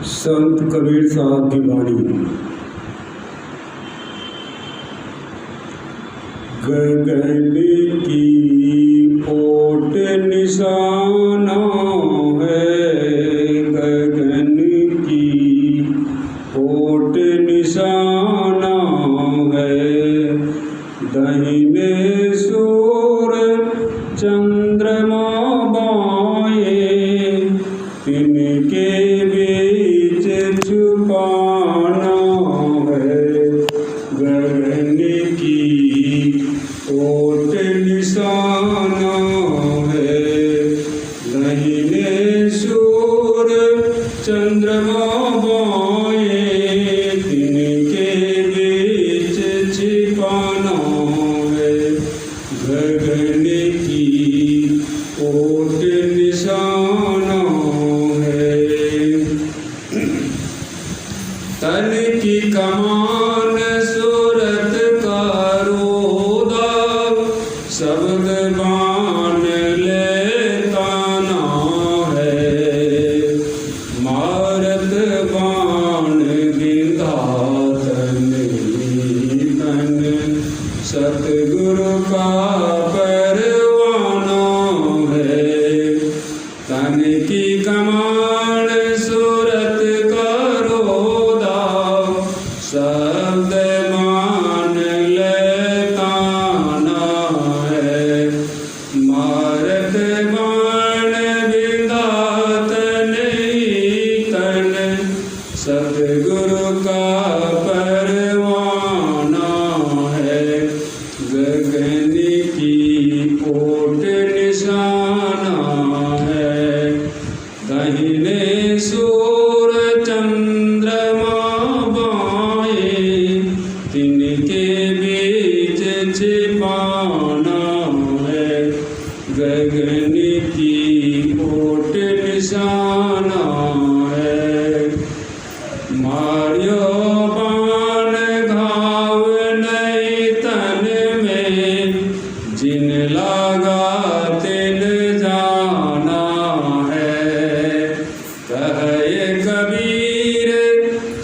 संत कबीर साहब की वाणी। गगन की ओट निशाना है, गगन की ओट निशाना है। दाहिने सूर चंद्रमा बाएं, तिनके बीच छुपाना है। गगन की ओट निशाना है, दाहिने सूर चंद्रमा बाएं, तिनके बीच छिपाना है। गगन की ओट निशाना है। तन की कमान सूरत का रोदा, शब्द बाण लेताना है। मारत बाण बिंधा तन तन, सतगुरु का परवाना है। तन की कमान सूरत का रोदा, शब्द मान लेताना है। मारत बाण बिंधा तन तन, सतगुरु का परवाना है। गगन की ओट निशाना है, दाहिने सूर चंद्रमा बाएं, तिनके बीच छिपाना है। गगन की ओट निशाना है। मारियो बाण घाव नहीं तन में, जिन लागा तिन जाना है। कहे कबीर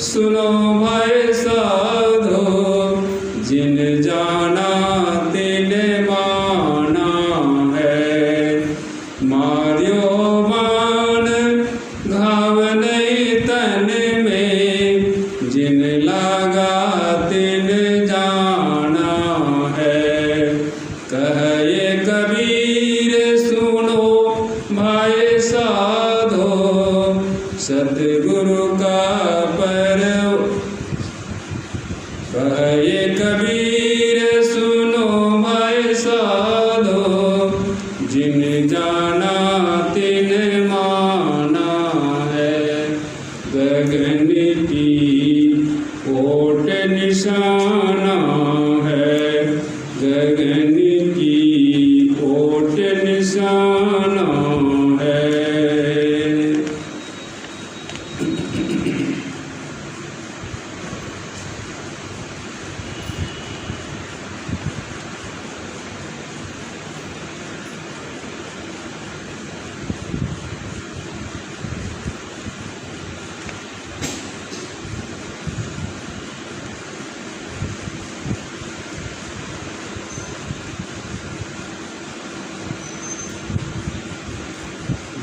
सुनो भाई साधो, जिन जाना तिन माना है। मारियो बाण घाव नहीं तन में, जिन लागा तिन जाना है। कहे कबीर सुनो भाई साधो, सतगुरु का पर। कहे कबीर सुनो भाई साधो, जिन जाना तिन माना है। गगन की ओट निशाना है, गगन की ओट निशाना है।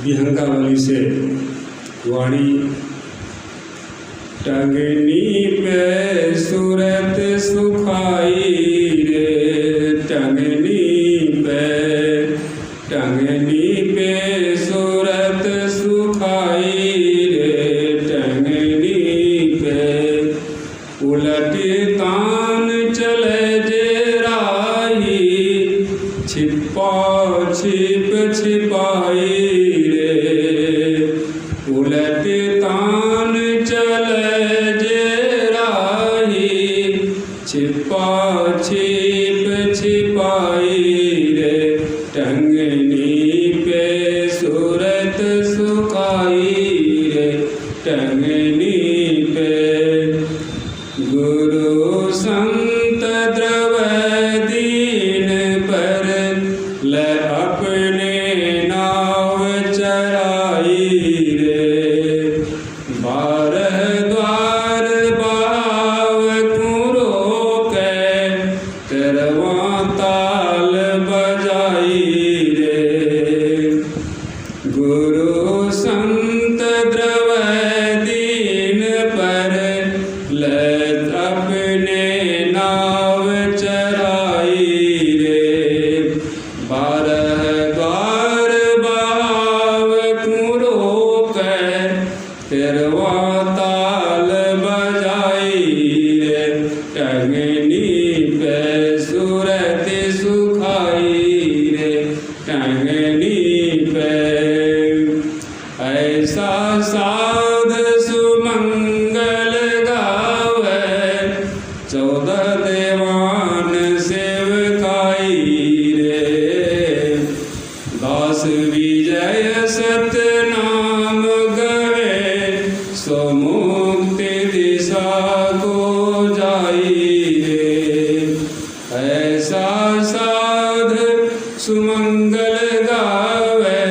विहंगावली से वाणी। टंगनी पे सूरत सुखाई रे, टंगनी पे सूरत सुखाई रे। टंगनी पे उलट तान चले जे राही, छिपा छिप छिपाई रे। उलट तान चले जे राही, छिपा छिप छिपाई रे। टंगनी पे सूरत सुखाई रे, टंगनी पे। गुरु संत द्रव दीन पर, ले अपने नाव चराई रे। बार तेरवा ताल बजाई रे टंगनी पे सूरत सुखाई रे टंगनी पे। ऐसा साध सुमंगल गावे 14 देवान सेवकाई रे। दास विजय सतनाम गवे सो मुक्ति दिशा को जाई रे। ऐसा साध सुमंगल गावे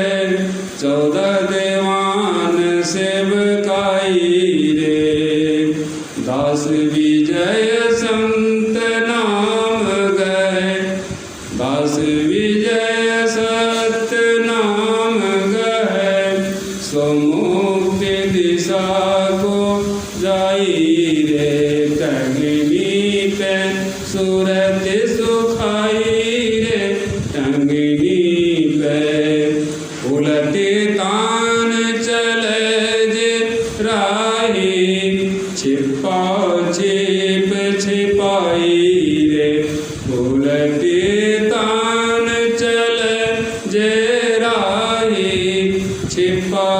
14 देवान सेवकाई रे। दास विजय संत नाम गए दास विजय सत नाम गए सो मुक्ति दिशा को जाई रे। टंगनी पे सूरत सुखाई रे टंगनी पे। उलटे तान चले जे राही छिपा छिप छिपाई रे। उलटे तान चले जे राही छिपा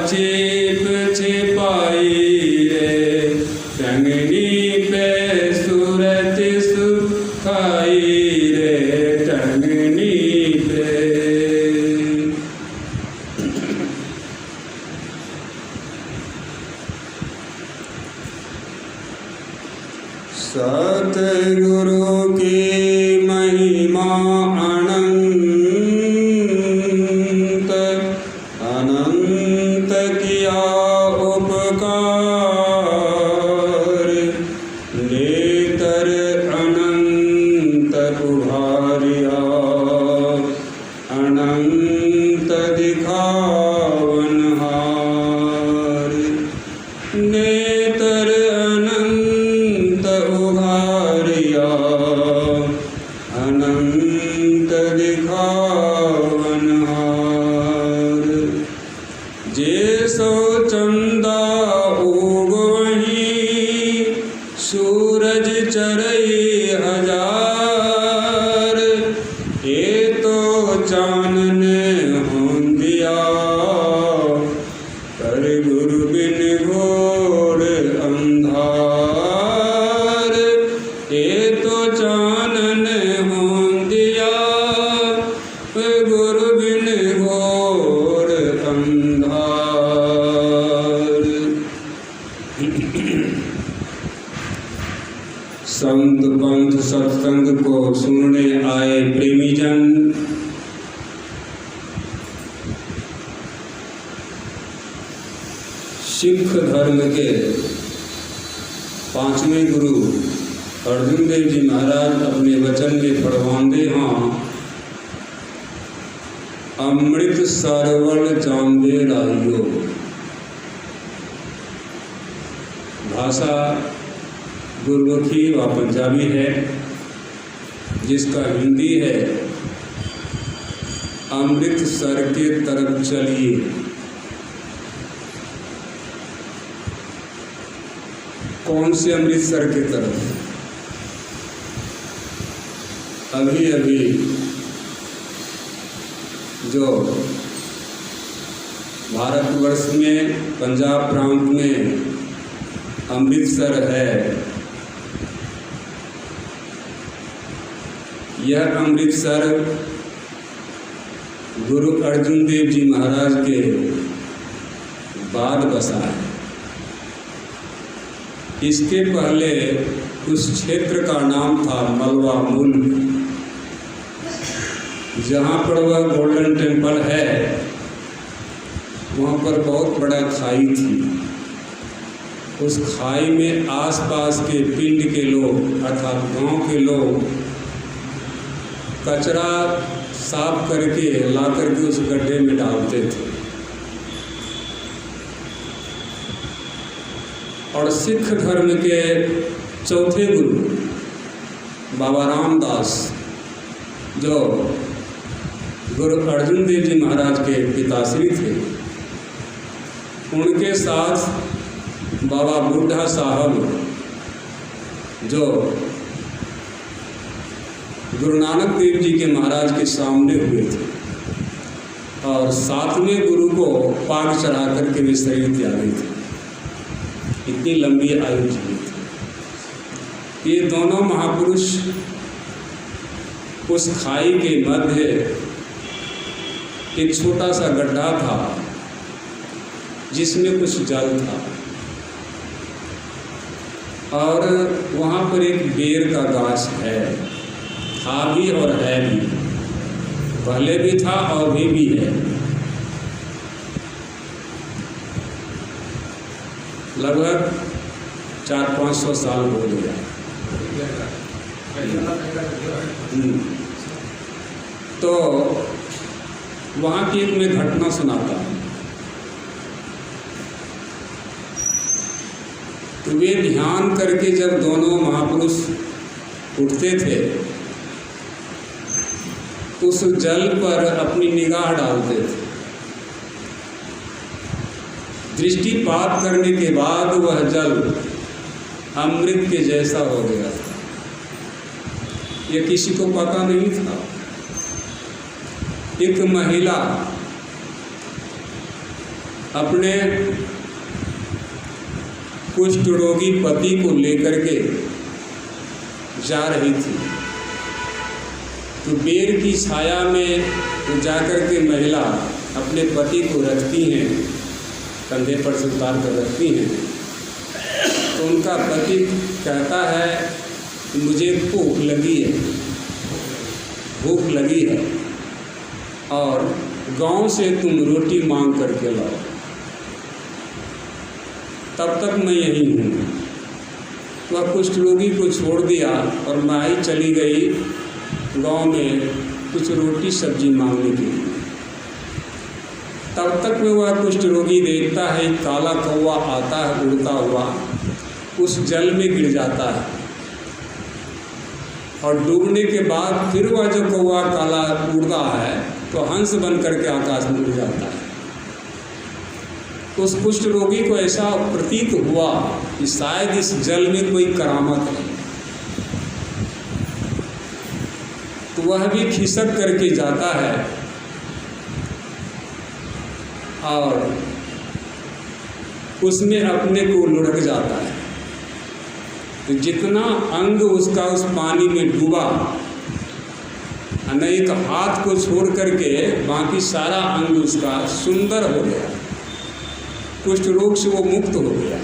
छिप छिपाई रे। टंगनी पे सूरत सुखाई रे टंगनी पे। सतगुरु की महिमा अनंत अनंत किया उपकार। नेतर अनंत उभारिया अनंत दिखावनहार। नेतर अनंत उभारिया अनंत दिखावनहार। जे सो चंदा उग वहीं सूरज चरई हजार। ए तो चानन होंदिया पर गुरु बिन घोर अंधार। ए तो चानन होंदिया पर गुरु बिन घोर अंधार। संत पंथ सत्संग को सुनने आए प्रेमीजन सिख धर्म के 5वें गुरु अर्जुन देव जी महाराज अपने वचन में फरमाते हैं। अमृत सरवल चांदे लाइयो। भाषा गुरमुखी व पंजाबी है, जिसका हिंदी है अमृतसर के तरफ चलिए। कौन से अमृतसर के तरफ? अभी अभी जो भारतवर्ष में पंजाब प्रांत में अमृतसर है, यह अमृतसर गुरु अर्जुन देव जी महाराज के बाद बसा है। इसके पहले उस क्षेत्र का नाम था मलवा मुल्क। जहाँ पर वह गोल्डन टेम्पल है, वहाँ पर बहुत बड़ा खाई थी। उस खाई में आसपास के पिंड के लोग अर्थात गांव के लोग कचरा साफ करके ला करके उस गड्ढे में डालते थे। और सिख धर्म के चौथे गुरु बाबा रामदास, जो गुरु अर्जुन देव जी महाराज के पिताश्री थे, उनके साथ बाबा बुढ़ा साहब जो गुरु नानक देव जी के महाराज के सामने हुए थे और सातवें गुरु को पाग चढ़ा करके वे शरीर त्यागे थे। इतनी लंबी आयु जी थी। ये दोनों महापुरुष उस खाई के मध्य एक छोटा सा गड्ढा था जिसमें कुछ जल था और वहाँ पर एक बेर का गाछ है, था भी और है भी, पहले भी था और भी है। लगभग 400-500 साल हो गया। तो वहाँ की एक मैं घटना सुनाता हूँ। तो वे ध्यान करके जब दोनों महापुरुष उठते थे तो उस जल पर अपनी निगाह डालते थे। दृष्टिपात करने के बाद वह जल अमृत के जैसा हो गया था। यह किसी को पता नहीं था। एक महिला अपने कुष्ठ रोगी पति को लेकर के जा रही थी। तो बेर की छाया में तो जाकर के महिला अपने पति को रखती हैं, कंधे पर से उतार कर रखती हैं। तो उनका पति कहता है कि मुझे भूख लगी है और गांव से तुम रोटी मांग करके लाओ, तब तक मैं यहीं हूँ। वह कुष्ठ रोगी को छोड़ दिया और माई चली गई गांव में कुछ रोटी सब्जी मांगने के लिए। तब तक में वह कुष्ठ रोगी देखता है एक काला कौवा आता है उड़ता हुआ, उस जल में गिर जाता है और डूबने के बाद फिर वह जो कौवा काला उड़ता है तो हंस बन करके आकाश में उड़ जाता है। तो उस कुष्ठ रोगी को ऐसा प्रतीत हुआ कि शायद इस जल में कोई करामत है। तो वह भी खिसक करके जाता है और उसमें अपने को लुढ़क जाता है। तो जितना अंग उसका उस पानी में डूबा, एक हाथ को छोड़ करके बाकी सारा अंग उसका सुंदर हो गया, कुष्ठ रोग से वो मुक्त हो गया।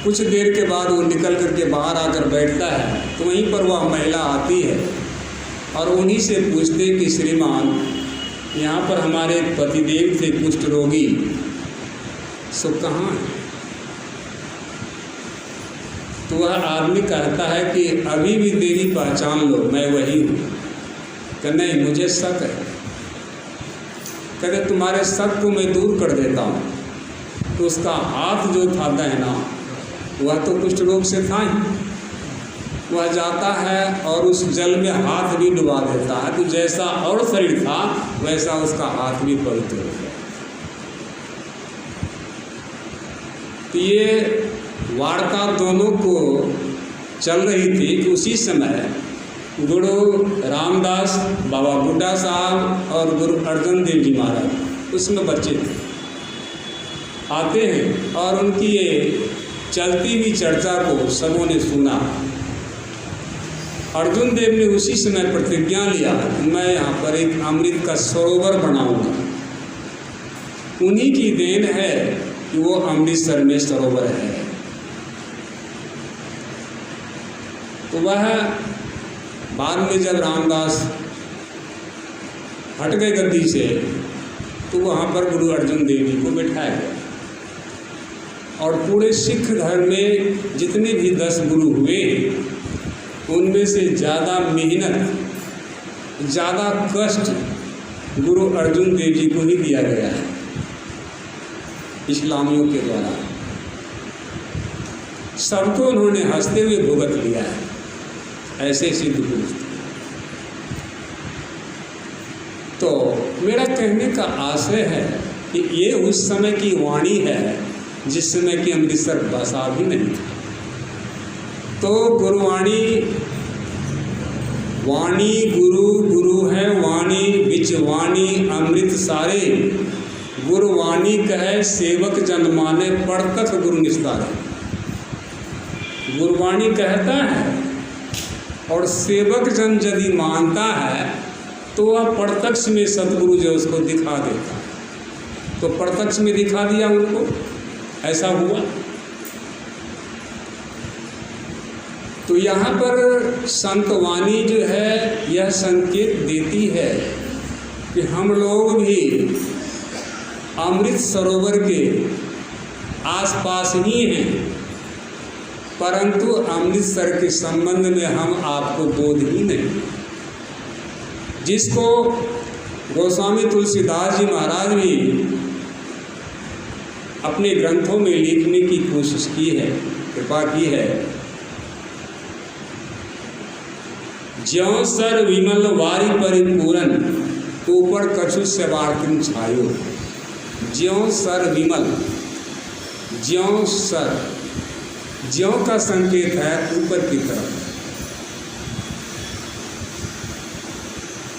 कुछ देर के बाद वो निकल करके बाहर आकर बैठता है तो वहीं पर वह महिला आती है और उन्हीं से पूछते कि श्रीमान, यहाँ पर हमारे पतिदेव थे कुष्ठ रोगी, सो कहाँ है? तो वह आदमी कहता है कि अभी भी तेरी पहचान लो, मैं वही हूँ। कि नहीं, मुझे शक है। कहते तुम्हारे शक को मैं दूर कर देता हूँ। तो उसका हाथ जो था दाहिना, वह तो कुष्ठ रोग से था ही। वह जाता है और उस जल में हाथ भी डुबा देता है। तो जैसा और शरीर था वैसा उसका हाथ भी पवित्र हो गया। तो ये वार्ता दोनों को चल रही थी कि उसी समय गुरु रामदास, बाबा बुड्ढा साहब और गुरु अर्जन देव जी महाराज उसमें बच्चे थे, आते हैं और उनकी ये चलती हुई चर्चा को सबों ने सुना। अर्जुन देव ने उसी समय प्रतिज्ञा लिया कि मैं यहाँ पर एक अमृत का सरोवर बनाऊंगा। उन्हीं की देन है कि वो अमृतसर में सरोवर है। तो वह बाद में जब रामदास हट गए गद्दी से तो वहाँ पर गुरु अर्जुन देव जी को बिठाया गया। और पूरे सिख धर्म में जितने भी 10 गुरु हुए उनमें से ज़्यादा मेहनत, ज़्यादा कष्ट गुरु अर्जुन देव जी को ही दिया गया है इस्लामियों के द्वारा। सबको उन्होंने हंसते हुए भुगत लिया है, ऐसे सिद्ध पुरुष। तो मेरा कहने का आशय है कि ये उस समय की वाणी है जिस समय कि अमृतसर बसा भी नहीं था। तो गुरुवाणी, वाणी गुरु, गुरु है वाणी, बिच वाणी अमृत सारे, गुरुवाणी कहे सेवक जन माने, पढ़तक गुरु निस्तारे। गुरुवाणी कहता है और सेवक जन यदि मानता है तो वह प्रत्यक्ष में सतगुरु जो उसको दिखा देता, तो प्रत्यक्ष में दिखा दिया उनको, ऐसा हुआ। तो यहाँ पर संतवाणी जो है यह संकेत देती है कि हम लोग भी अमृत सरोवर के आसपास ही हैं, परंतु अमृतसर के संबंध में हम आपको बोध ही नहीं। जिसको गोस्वामी तुलसीदास जी महाराज भी अपने ग्रंथों में लिखने की कोशिश की है, कृपा की है। ज्यों सर विमल वारी परिपूरन, ऊपर कछु सेवार्थिन छायो। ज्यों सर विमल, ज्यों सर, ज्यों का संकेत है ऊपर की तरफ।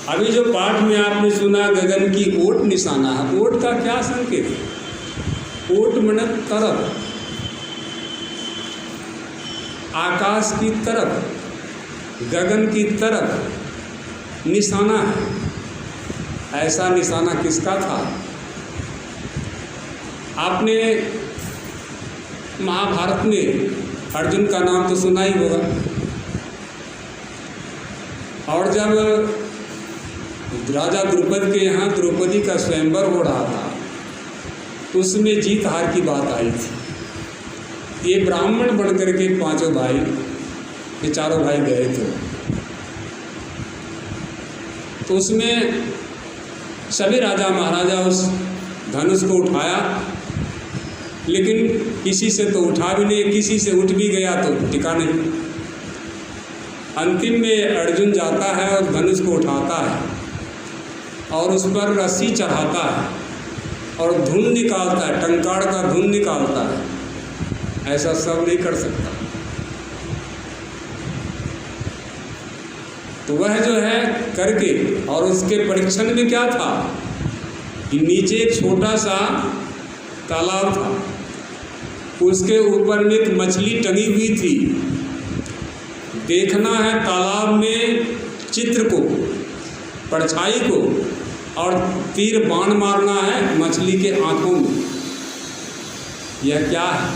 अभी जो पाठ में आपने सुना गगन की ओट निशाना है, ओट का क्या संकेत है? ओट माने तरफ, आकाश की तरफ, गगन की तरफ निशाना है। ऐसा निशाना किसका था? आपने महाभारत में अर्जुन का नाम तो सुना ही होगा। और जब राजा द्रुपद के यहाँ द्रौपदी का स्वयंवर हो रहा था, उसमें जीत हार की बात आई थी। ये ब्राह्मण बनकर के पांचों भाई, ये चारों भाई गए थे। तो उसमें सभी राजा महाराजा उस धनुष को उठाया, लेकिन किसी से तो उठा भी नहीं, किसी से उठ भी गया तो टिका नहीं। अंतिम में अर्जुन जाता है और धनुष को उठाता है और उस पर रस्सी चढ़ाता है और धुन निकालता है, टंकार का धुन निकालता है। ऐसा सब नहीं कर सकता। तो वह जो है करके, और उसके परीक्षण में क्या था कि नीचे एक छोटा सा तालाब था, उसके ऊपर में एक मछली टंगी हुई थी। देखना है तालाब में चित्र को, परछाई को, और तीर बाण मारना है मछली के आंखों में। यह क्या है?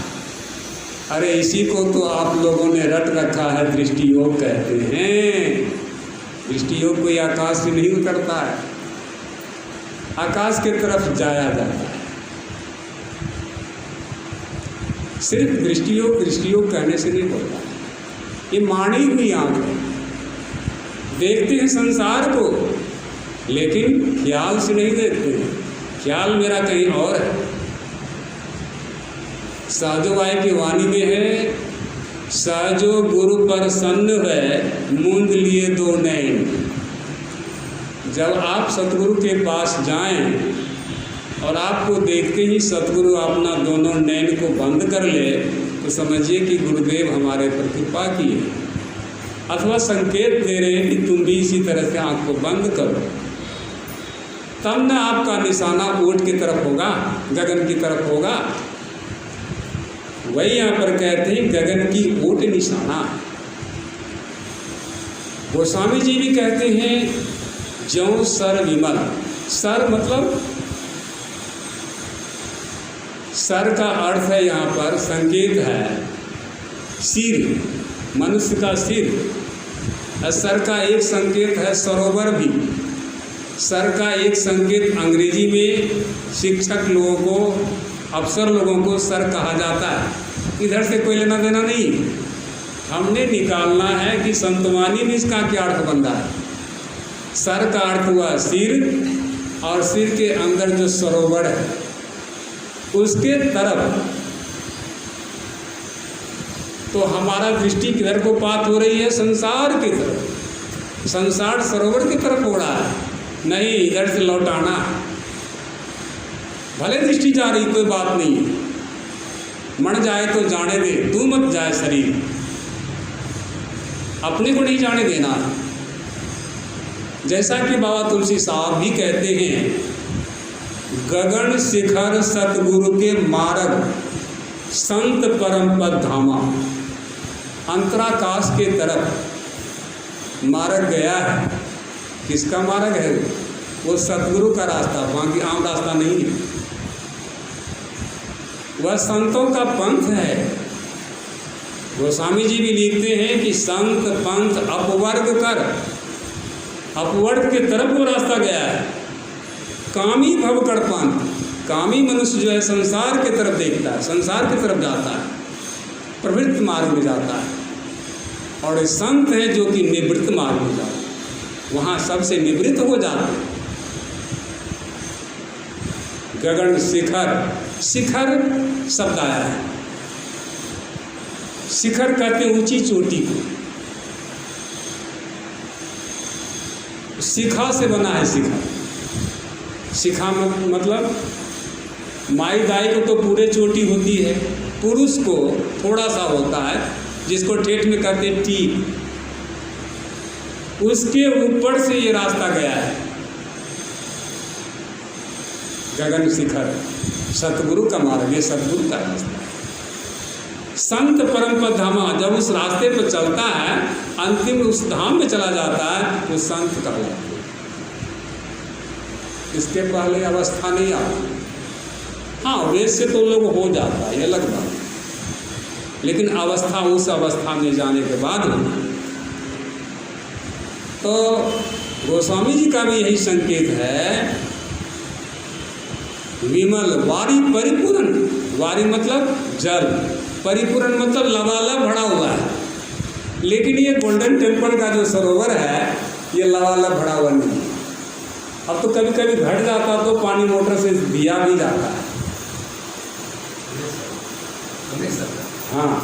अरे इसी को तो आप लोगों ने रट रखा है, दृष्टि योग कहते हैं। दृष्टि योग कोई आकाश से नहीं उतरता है, आकाश के तरफ जाया जाता है। सिर्फ दृष्टि योग कहने से नहीं होता। ये मानी हुई आंख है, देखते हैं संसार को लेकिन ख्याल से नहीं देखते हैं। ख्याल मेरा कहीं और है। सहजोबाई की वाणी में है, सहजो गुरु पर सन्न है, मूंद लिए दो नैन। जब आप सतगुरु के पास जाएं और आपको देखते ही सतगुरु अपना दोनों नैन को बंद कर ले, तो समझिए कि गुरुदेव हमारे पर कृपा की है, अथवा संकेत दे रहे हैं कि तुम भी इसी तरह से आँख को बंद करो। तब न आपका निशाना ओट की तरफ होगा, गगन की तरफ होगा। वही यहाँ पर कहते हैं गगन की ओट निशाना। गोस्वामी जी भी कहते हैं ज्यों सर विमल। सर मतलब, सर का अर्थ है यहाँ पर संकेत है सिर, मनुष्य का सिर। सर का एक संकेत है सरोवर भी। सर का एक संकेत अंग्रेजी में शिक्षक लोगों को, अफसर लोगों को सर कहा जाता है। इधर से कोई लेना देना नहीं, हमने निकालना है कि संतवानी में इसका क्या अर्थ बन रहा है। सर का अर्थ हुआ सिर, और सिर के अंदर जो सरोवर है उसके तरफ। तो हमारा दृष्टि किधर को पात हो रही है? संसार की तरफ। संसार सरोवर की तरफ हो रहा है, नहीं इधर से लौटाना, भले दृष्टि जा रही कोई बात नहीं है, मर जाए तो जाने दे, तू मत जाए शरीर, अपने को नहीं जाने देना। जैसा कि बाबा तुलसी साहब भी कहते हैं, गगन शिखर सतगुरु के मार्ग संत परम पद धामा। अंतराकाश के तरफ मार्ग गया है, किसका मार्ग है? वो सतगुरु का रास्ता, बाकी आम रास्ता नहीं है। वह संतों का पंथ है। गोस्वामी जी भी लिखते हैं कि संत पंथ अपवर्ग कर, अपवर्ग के तरफ वो रास्ता गया है। कामी भवकड़ पंथ, कामी मनुष्य जो है संसार के तरफ देखता है, संसार की तरफ जाता है, प्रवृत्त मार्ग में जाता है। और संत है जो कि निवृत्त मार्ग में जाता है, वहाँ सबसे निवृत्त हो जाते हैं। गगन शिखर, शिखर शब्द आया है, शिखर कहते हैं ऊंची चोटी को, शिखा से बना है शिखर। शिखा मतलब माई दाई को तो पूरे चोटी होती है, पुरुष को थोड़ा सा होता है, जिसको ठेठ में कहते हैं टीक, उसके ऊपर से ये रास्ता गया है। गगन शिखर सतगुरु का मार्ग, ये सतगुरु का रास्ता है। संत परम पद धामा, जब उस रास्ते पर चलता है, अंतिम उस धाम में चला जाता है, तो संत कहलाता है। इसके पहले अवस्था नहीं आती। हाँ, वेद से तो लोग हो जाता है, ये अलग बात है, लेकिन अवस्था उस अवस्था में जाने के बाद होना। तो गोस्वामी जी का भी यही संकेत है, विमल वारी परिपूर्ण, वारी मतलब जल, परिपूर्ण मतलब लबालब भरा हुआ है। लेकिन ये गोल्डन टेम्पल का जो सरोवर है, ये लबालब भरा हुआ नहीं। अब तो कभी कभी घट जाता तो पानी मोटर से दिया भी जाता है। हाँ,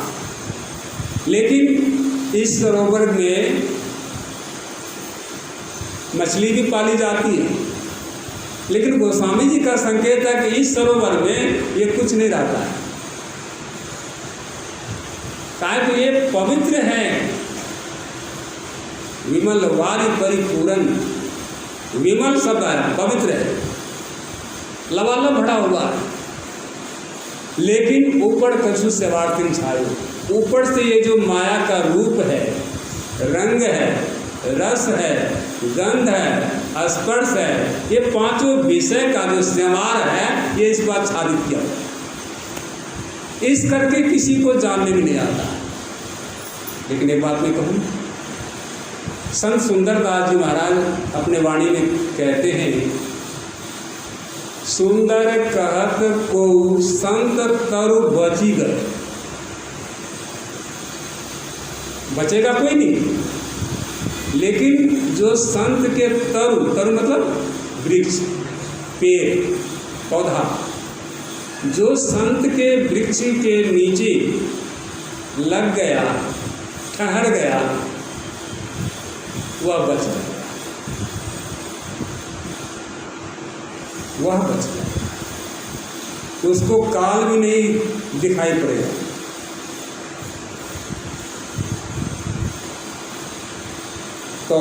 लेकिन इस सरोवर में मछली भी पाली जाती है। लेकिन गोस्वामी जी का संकेत है कि इस सरोवर में ये कुछ नहीं रहता है, काहे तो ये पवित्र है। विमल वारी परिपूर्ण, विमल शब्द है, पवित्र है, लबालब भरा हुआ है। लेकिन ऊपर कछु सेवार्थिन छायो, ऊपर से ये जो माया का रूप है, रंग है, रस है, गंध है, स्पर्श है, ये पांचों विषय का जो सेवार है, ये इस बात छादित किया हुआ है। इस करके किसी को जानने में नहीं आता। लेकिन एक बात मैं कहूँ, संत सुंदरदास जी महाराज अपने वाणी में कहते हैं, सुंदर कहत को संत तरु बची गए, बचेगा कोई नहीं। लेकिन जो संत के तरु, तरु मतलब वृक्ष, पेड़, पौधा, जो संत के वृक्ष के नीचे लग गया, ठहर गया, वह बच गया, वह बच गया, उसको काल भी नहीं दिखाई पड़ेगा। तो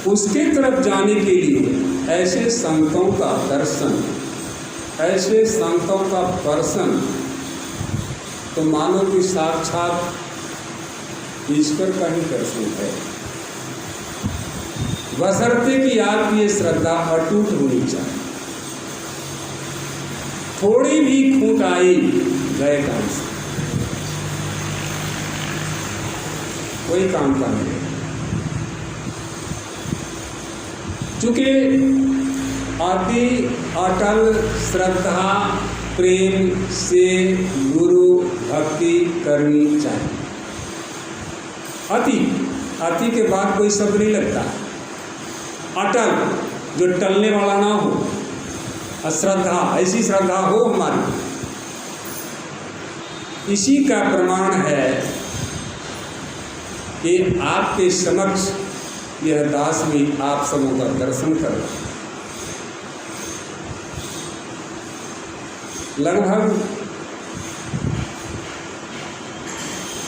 उसके तरफ जाने के लिए ऐसे संतों का दर्शन, ऐसे संतों का दर्शन, तो मानो कि साक्षात ईश्वर का ही दर्शन है। बशर्ते कि आपकी ये श्रद्धा अटूट होनी चाहिए। थोड़ी भी खूंट आई गए काम से, कोई काम का नहीं। चूंकि अति अटल श्रद्धा प्रेम से गुरु भक्ति करनी चाहिए। अति के बाद कोई शब्द नहीं लगता। अटल, जो टलने वाला ना हो, अश्रद्धा, ऐसी श्रद्धा हो हमारी। इसी का प्रमाण है कि आपके समक्ष यह दास भी आप सबों का दर्शन कर रहा। लगभग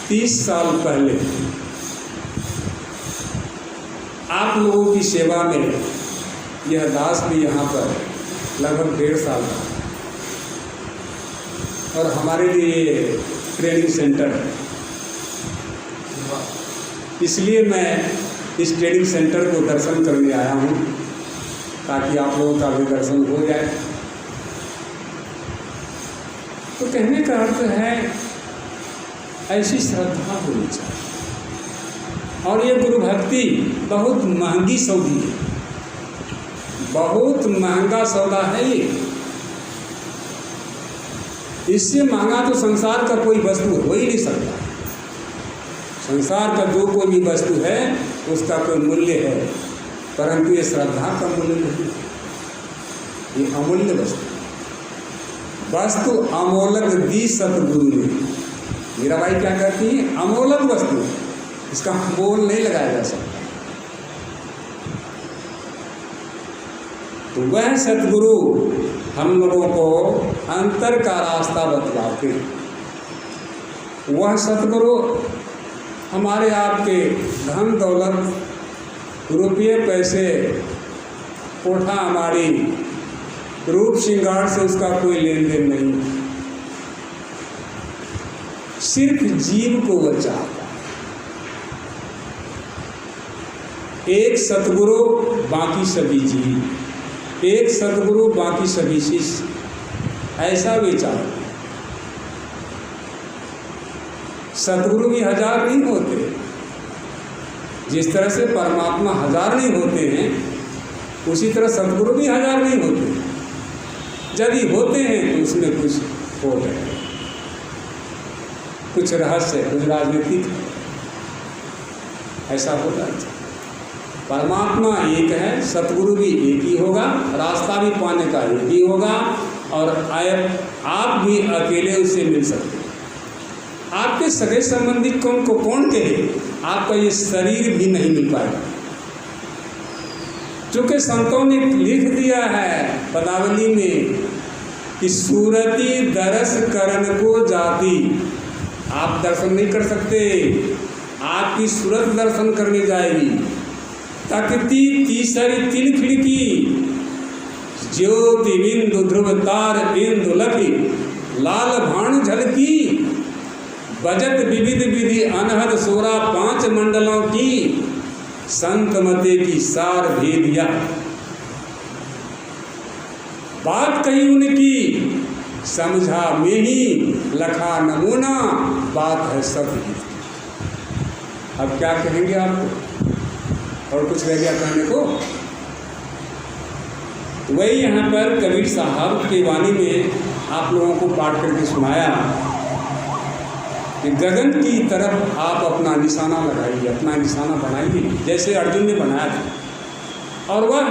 30 साल पहले आप लोगों की सेवा में यह दास भी यहाँ पर लगभग 1.5 साल था और हमारे लिए ट्रेनिंग सेंटर है। इसलिए मैं इस ट्रेनिंग सेंटर को दर्शन करने आया हूँ ताकि आप लोगों का भी दर्शन हो जाए। तो कहने का अर्थ है ऐसी श्रद्धा होनी चाहिए। और ये गुरु भक्ति बहुत महंगी सौदी है, बहुत महंगा सौदा है ये। इससे महंगा तो संसार का कोई वस्तु हो ही नहीं सकता। संसार का जो कोई भी वस्तु है उसका कोई मूल्य है, परंतु ये श्रद्धा का मूल्य नहीं, ये अमूल्य वस्तु। वस्तु अमोलक दी सतगुरु ने। मीराबाई क्या कहती है? अमोलक वस्तु, इसका मोल नहीं लगाया जा सकता। तो वह सतगुरु हम लोगों को अंतर का रास्ता बतलाते हैं। वह सतगुरु हमारे आपके धन दौलत, रुपये पैसे, कोठा हमारी, रूप श्रृंगार से उसका कोई लेन देन नहीं, सिर्फ जीव को वह चाहता है। एक सतगुरु बाकी सभी जीव, एक सतगुरु बाकी सभी शिष्य, ऐसा विचार। सतगुरु भी 1000 नहीं होते, जिस तरह से परमात्मा 1000 नहीं होते हैं उसी तरह सतगुरु भी 1000 नहीं होते। यदि होते हैं तो उसमें कुछ हो गए, कुछ रहस्य, कुछ राजनीतिक ऐसा होता है। परमात्मा एक है, सतगुरु भी एक ही होगा, रास्ता भी पाने का एक ही होगा, और आप भी अकेले उससे मिल सकते हैं। आपके सगे संबंधी कौन को कौन कहे, आपका ये शरीर भी नहीं मिल पाएगा। चूँकि संतों ने लिख दिया है पदावली में कि सूरती दरस करन को जाती, आप दर्शन नहीं कर सकते, आपकी सूरत दर्शन करने जाएगी। तकती तीसरी तिल खिड़की, ज्योति बिंदु ध्रुव तार बिंदु लखी, लाल भाण झलकी, बजत विविध विधि अनहद सोरा 5 मंडलों की, संत मते की सार भेदिया। बात कही उनकी समझा में ही लखा नमूना, बात है सब ही। अब क्या कहेंगे आपको, और कुछ रह गया कहने को? वही यहाँ पर कबीर साहब की वाणी में आप लोगों को पाठ करके सुनाया कि गगन की तरफ आप अपना निशाना लगाइए, अपना निशाना बनाइए, जैसे अर्जुन ने बनाया था। और वह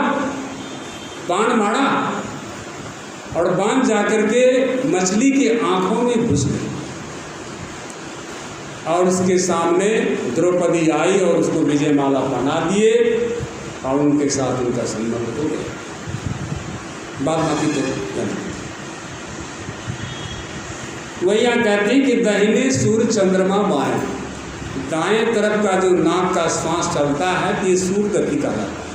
बाण मारा और बाण जाकर के मछली की आंखों में घुस गई, और उसके सामने द्रौपदी आई और उसको विजय माला पहना दिए और उनके साथ उनका संबंध हो गया। बागमती तो वही यहाँ कहती कि दाहिने सूर्य चंद्रमा बाएं, दाएं तरफ का जो नाक का श्वास चलता है तो ये सूर्य गति का रहता है,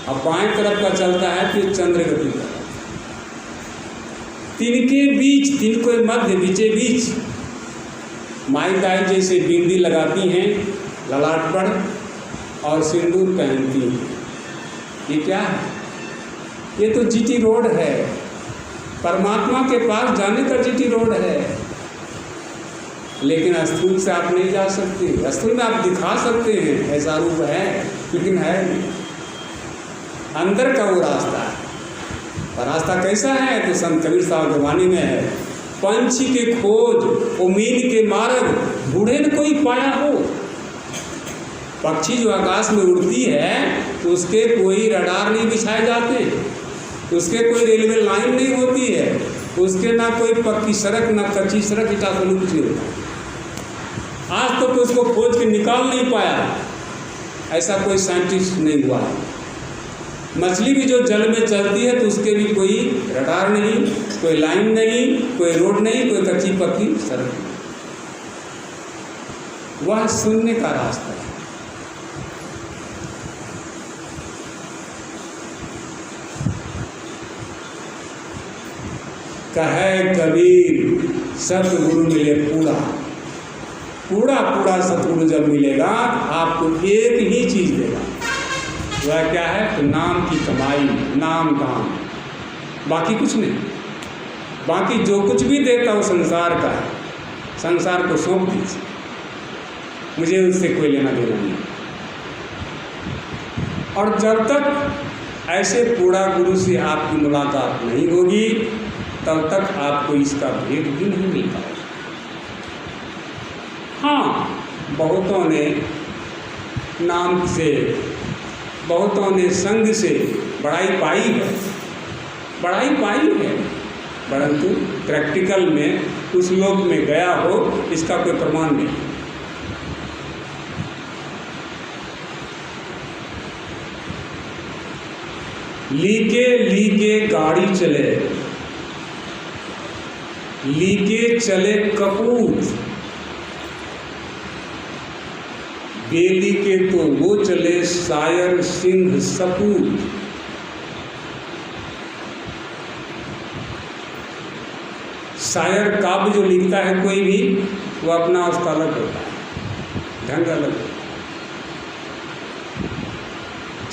और बाएं तरफ का चलता है तो ये चंद्र गति का। तिनके बीच, तिनको मध्य, बीचे बीच माई दाई जैसे बिंदी लगाती हैं ललाट पर और सिंदूर पहनती हैं। ये क्या है? ये तो जीटी रोड है, परमात्मा के पास जाने का जीटी रोड है। लेकिन स्थूल से आप नहीं जा सकते। स्थूल में आप दिखा सकते हैं ऐसा रूप है, लेकिन है नहीं। अंदर का वो रास्ता है। और रास्ता कैसा है? तो संत कबीर साहब की वाणी में है, पंछी के खोज उम्मीद के मार्ग, बूढ़े ने कोई पाया हो। पक्षी जो आकाश में उड़ती है तो उसके कोई रडार नहीं बिछाए जाते, उसके कोई रेलवे लाइन नहीं होती है, उसके ना कोई पक्की सड़क, ना कच्ची सड़क, इटा कुछ नहीं होता। आज तक तो उसको खोज के निकाल नहीं पाया, ऐसा कोई साइंटिस्ट नहीं हुआ है। मछली भी जो जल में चलती है तो उसके भी कोई रडार नहीं, कोई लाइन नहीं, कोई रोड नहीं, कोई कच्ची पक्की सड़क नहीं, वह शून्य का रास्ता है। कहे कबीर सतगुरु मिले पूरा, पूरा पूरा सतगुरु जब मिलेगा आपको एक ही चीज देगा, वह क्या है? तो नाम की कमाई, नाम दाम, बाकी कुछ नहीं। बाकी जो कुछ भी देता हो संसार का है, संसार को सौंप दीजिए, मुझे उससे कोई लेना देना नहीं। और जब तक ऐसे पूरा गुरु से आपकी मुलाकात नहीं होगी तब तक आपको इसका भेद भी नहीं मिल पाएगा। हाँ, बहुतों ने नाम से, बहुतों ने संग से बड़ाई पाई है, बड़ाई पाई है, परंतु प्रैक्टिकल में उस लोक में गया हो इसका कोई प्रमाण नहीं। लीके लीके गाड़ी चले, लीके चले कपूत, बेली के तो वो चले शायर सिंह सपूत। शायर काव्य जो लिखता है कोई भी, वो अपना उसका अलग होता है, ढंग अलग होता है।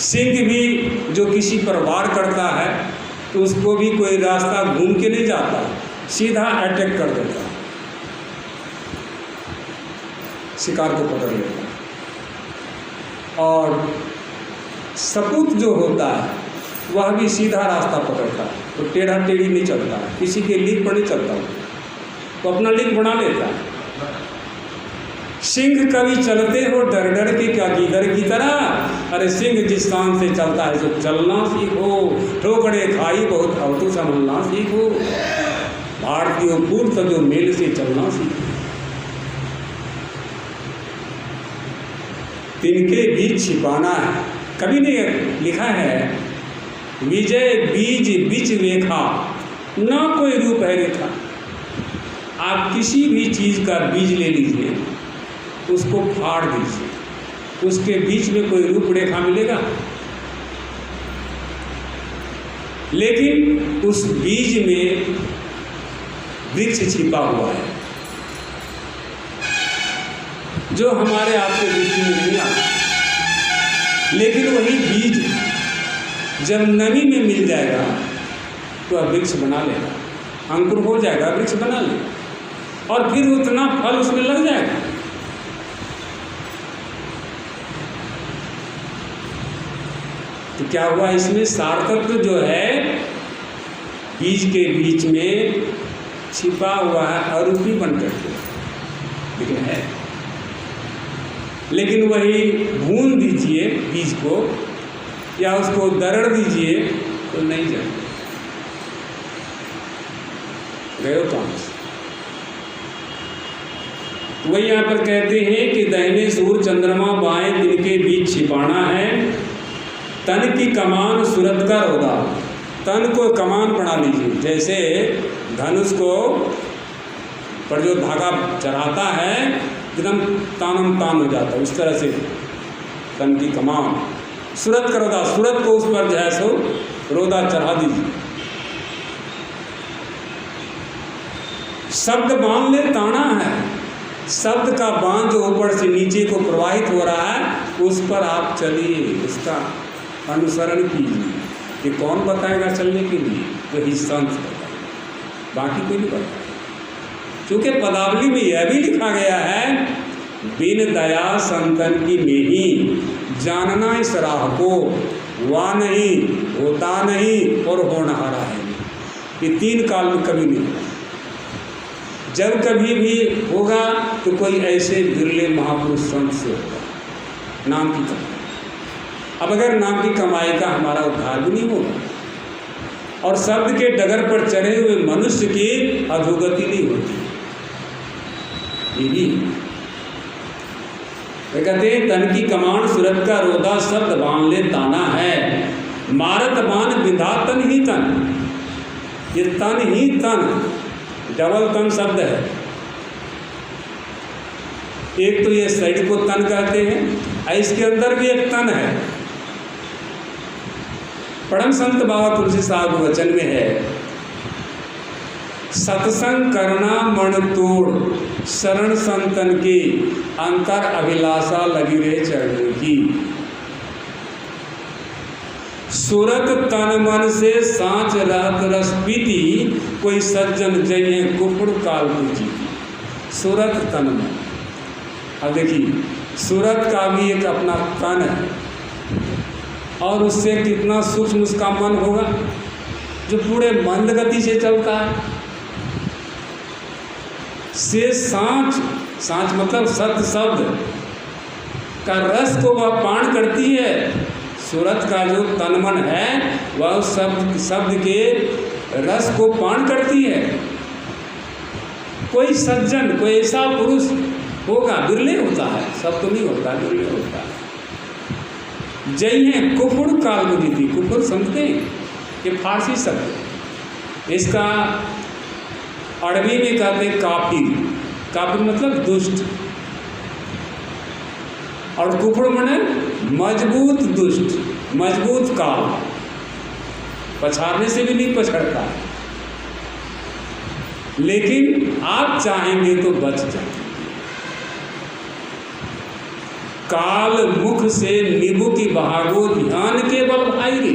सिंह भी जो किसी पर वार करता है तो उसको भी कोई रास्ता घूम के नहीं जाता, सीधा अटैक कर देता है, शिकार को पकड़ लेता है। और सपूत जो होता है वह भी सीधा रास्ता पकड़ता है, तो टेढ़ा टेढ़ी नहीं चलता है, किसी के लीक पर नहीं चलता, तो अपना लीक बना लेता है। सिंह कभी चलते हो डर डर के क्या गीदड़ की तरह, अरे सिंह जिस स्थान से चलता है तो चलना सीखो, ठोकरे खाई बहुत अब तो संभलना सीखो, भारतीय पूर्व जो मेल से चलना सीखो। तिनके बीच छिपाना है, कभी नहीं लिखा है विजय बीज बीच रेखा ना कोई रूप है रेखा। आप किसी भी चीज़ का बीज ले लीजिए, उसको फाड़ दीजिए, उसके बीच में कोई रूप रेखा मिलेगा? लेकिन उस बीज में वृक्ष छिपा हुआ है जो हमारे आपके दृष्टि में नहीं आता, लेकिन वही बीज जब नमी में मिल जाएगा तो वृक्ष बना लेगा, अंकुर हो जाएगा, वृक्ष बना लेगा, और फिर उतना फल उसमें लग जाएगा। तो क्या हुआ इसमें? सार्थक जो है बीज के बीच में छिपा हुआ है, अरूपी बन करके, लेकिन है। लेकिन वही भून दीजिए बीज को या उसको दरड़ दीजिए तो नहीं जाए, गए कौन से? तो वही यहाँ पर कहते हैं कि दाहिने सूर्य चंद्रमा बाएं दिन के बीच छिपाना है, तन की कमान सूरत का रोदा, तन को कमान बना लीजिए। जैसे धनुष को पर जो धागा चढ़ाता है एकदम तानम तान हो जाता है, उस तरह से तन की कमान, सूरत का रोदा, सूरत को उस पर जो है सो रोदा चढ़ा दीजिए। शब्द बांध ले ताना है, शब्द का बांध जो ऊपर से नीचे को प्रवाहित हो रहा है उस पर आप चलिए, उसका अनुसरण कीजिए। ये कौन बताएगा चलने के लिए? वही संत बताएगा, बाकी कोई नहीं बताएगा। क्योंकि पदावली में यह भी लिखा गया है, बिन दया संतन की मेही, जानना इस राह को, वा नहीं होता नहीं और होनहारा है। ये तीन काल में कभी नहीं होगा, जब कभी भी होगा तो कोई ऐसे बिरले महापुरुष संत से होगा, नाम की कमाई। अब अगर नाम की कमाई का हमारा उद्धार भी नहीं होगा और शब्द के डगर पर चढ़े हुए मनुष्य की अधोगति नहीं होती, ये भी वे कहते हैं तन की कमान सूरत का रोदा शब्द बांध ले ताना है, मारत बान बिंधा तन ही तन। ये तन ही तन, डबल तन शब्द है। एक तो ये शरीर को तन कहते हैं, इसके अंदर भी एक तन है। परम संत बाबा तुलसी साहब वचन में है, सत्संग करना मन तोड़ शरण संतन की, अंतर अभिलाषा लगी रे चढ़ने की। सूरत तन मन से सांच रहत रस पीती, कोई सज्जन जय कुफड़ काल पूजी। सूरत तन मन, अब देखिए सूरत का भी एक अपना तन है, और उससे कितना सूक्ष्म उसका मन होगा जो पूरे मंद गति से चलता है। से सांच, सांच मतलब सत्य शब्द का रस को वह पान करती है। सूरत का जो तन मन है वह शब्द के रस को पान करती है। कोई सज्जन, कोई ऐसा पुरुष होगा, बिरले होता है, सब तो नहीं होता, बिरले होता है। जय है कुफड़ काल बुद्धि, कुफड़ समझते हैं, ये फारसी शब्द, इसका अरबी में कहते हैं काफिर। काफिर मतलब दुष्ट, और कुफड़ माने मजबूत दुष्ट, मजबूत काल, पछाड़ने से भी नहीं पछड़ता, लेकिन आप चाहेंगे तो बच जाएंगे। काल मुख से नींबू की बहागो ध्यान के बल भाई रे।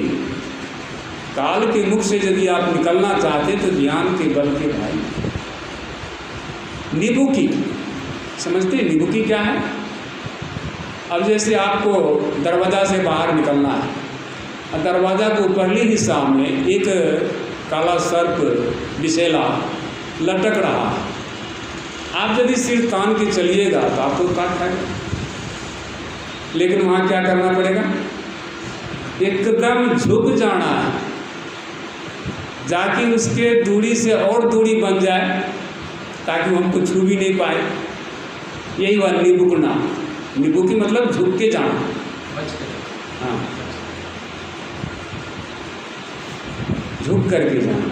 काल के मुख से यदि आप निकलना चाहते तो ध्यान के बल के भाई। नींबू की समझते हैं, नींबू की क्या है? अब जैसे आपको दरवाज़ा से बाहर निकलना है, और दरवाज़ा के ऊपरली हिस्सा में एक काला सर्प विषैला लटक रहा है। आप यदि सिर तान के चलिएगा तो आपको काट खाएगा, लेकिन वहाँ क्या करना पड़ेगा? एकदम झुक जाना है, जाके उसके दूरी से और दूरी बन जाए ताकि वो हमको छू भी नहीं पाए। यही हुआ निबुकना। निबुक की मतलब झुक के जाना। हाँ, झुक करके जाना।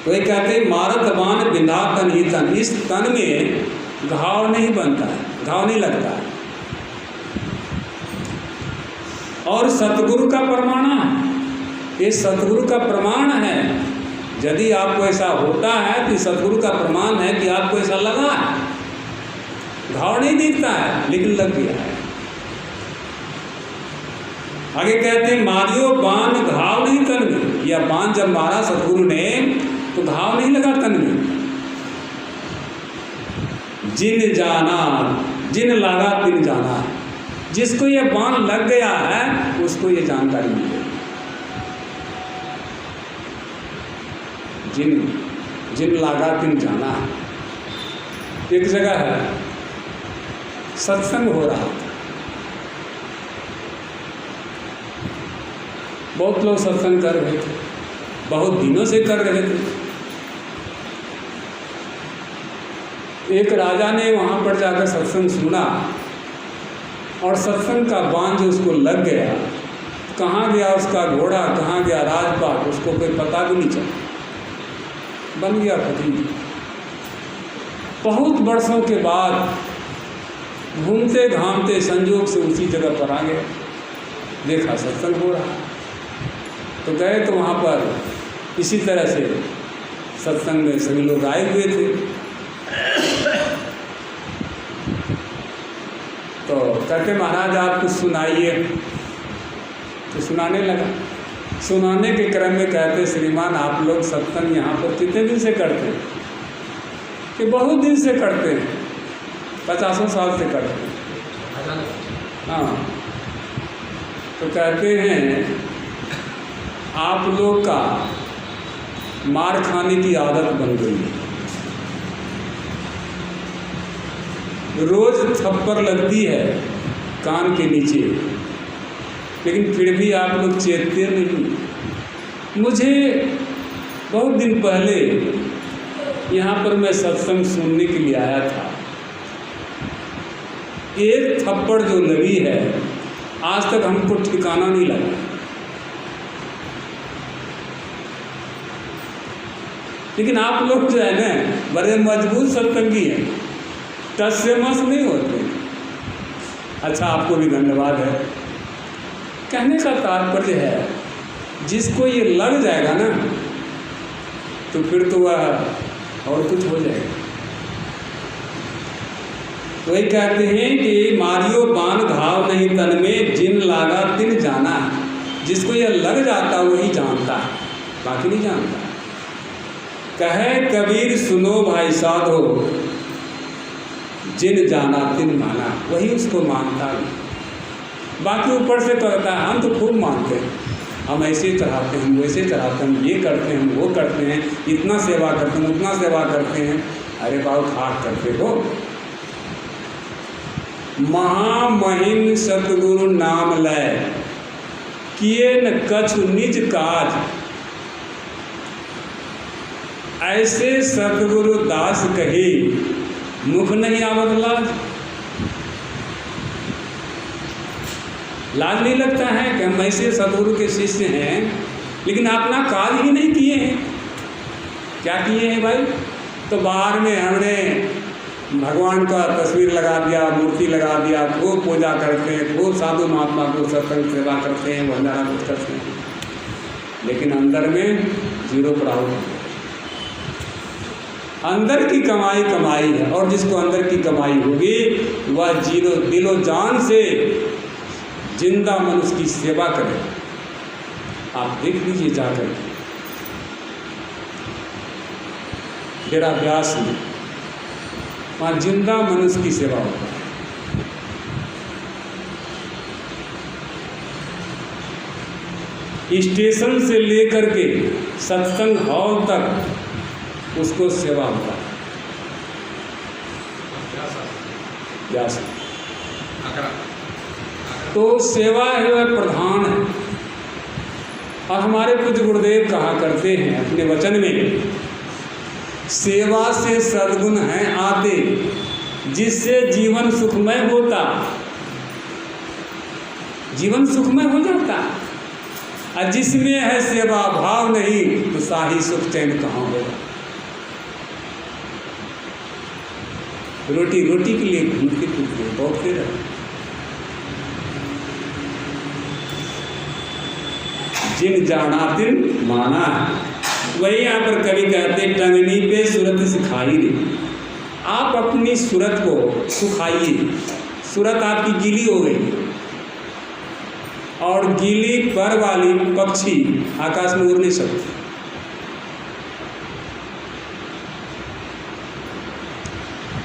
तो ये कहते हैं मारत बान बिंधा तन ही तन। इस तन में घाव नहीं बनता है, घाव नहीं लगता है। और सतगुरु का प्रमाण है, ये सतगुरु का प्रमाण है। यदि आपको ऐसा होता है तो सतगुरु का प्रमाण है कि आपको ऐसा लगा है। घाव नहीं दिखता है लेकिन लग गया है। आगे कहते हैं मारियो बाण घाव नहीं तन में। यह बाण जब मारा सतगुरु ने तो घाव नहीं लगा तन में। जिन जाना, जिन लगा तिन जाना। जिसको ये बाण लग गया है उसको ये जानकारी मिल गई। जिन लागा तिन जाना है। एक जगह है सत्संग हो रहा था, बहुत लोग सत्संग कर रहे थे, बहुत दिनों से कर रहे थे। एक राजा ने वहाँ पर जाकर सत्संग सुना, और सत्संग का बाण जो उसको लग गया, कहाँ गया उसका घोड़ा, कहाँ गया राजपाट, उसको कोई पता भी नहीं चला। बन गया फकीर। बहुत वर्षों के बाद घूमते घामते संजोग से उसी जगह पर आ गए, देखा सत्संग हो रहा। तो गए तो वहाँ पर इसी तरह से सत्संग में सभी लोग आए हुए थे। तो कहते महाराज आप कुछ सुनाइए। तो सुनाने लगा। सुनाने के क्रम में कहते श्रीमान आप लोग सत्संग यहाँ पर कितने दिन से करते हैं? कि बहुत दिन से करते हैं, 50 साल से करते हैं। हाँ, तो कहते हैं आप लोग का मार खाने की आदत बन गई है। रोज थप्पड़ लगती है कान के नीचे, लेकिन फिर भी आप लोग चेतते नहीं। मुझे बहुत दिन पहले यहाँ पर मैं सत्संग सुनने के लिए आया था, एक थप्पड़ जो लगी है आज तक हमको ठिकाना नहीं लगा। लेकिन आप लोग जो है ना बड़े मजबूत सत्संगी हैं, टस से मस नहीं होते। अच्छा, आपको भी धन्यवाद है। कहने का तात्पर्य है जिसको ये लग जाएगा ना तो फिर तो वह और कुछ हो जाएगा। तो वही कहते हैं कि मारियो बाण घाव नहीं तन में, जिन लागा तिन जाना। जिसको यह लग जाता वही जानता है, बाकी नहीं जानता। कहे कबीर सुनो भाई साधो, जिन जाना तिन माना। वही उसको मानता है, बाकी ऊपर से कहता है हम तो खूब मानते हैं, हम ऐसे चढ़ाते हैं, हम वैसे चढ़ाते हैं, हम ये करते हैं, हम वो करते हैं, इतना सेवा करते हैं, उतना सेवा करते हैं। अरे बाबू खाट करते हो। महामहिम सतगुरु नाम लय, किए न कछु निज काज। ऐसे सतगुरु दास कहे, मुख नहीं आवत लाज। लाज नहीं लगता है कि हम ऐसे सतगुरु के शिष्य हैं लेकिन अपना काज ही नहीं किए हैं। क्या किए हैं भाई? तो बाहर में हमने भगवान का तस्वीर लगा दिया, मूर्ति लगा दिया, खूब पूजा करते हैं, खूब साधु महात्मा को सत्संग सेवा करते हैं, भंडारा कुछ करते हैं, लेकिन अंदर में जीरो प्राउड। अंदर की कमाई कमाई है, और जिसको अंदर की कमाई होगी वह जीरो दिलो जान से जिंदा मनुष्य की सेवा करे। आप देख लीजिए जाकर डेरा व्यास में, वहाँ जिंदा मनुष्य की सेवा होता है। स्टेशन से लेकर के सत्संग हॉल तक उसको सेवा होता है। व्यास तो सेवा है वह प्रधान है। और हमारे पूज्य गुरुदेव कहा करते हैं अपने वचन में, सेवा से सद्गुण हैं आते, जिससे जीवन सुखमय होता। जीवन सुखमय हो जाता, और जिसमें है सेवा भाव नहीं तो साही सुख चैन कहाँ होगा। रोटी रोटी के लिए घूमते फिरते बहुत फिर जिन जाना तिन माना। वही यहाँ पर कवि कहते टंगनी पे सूरत सिखाई नहीं। आप अपनी सूरत को सुखाइए। सूरत आपकी गीली हो गई, और गीली पर वाली पक्षी आकाश में उड़ नहीं सकते।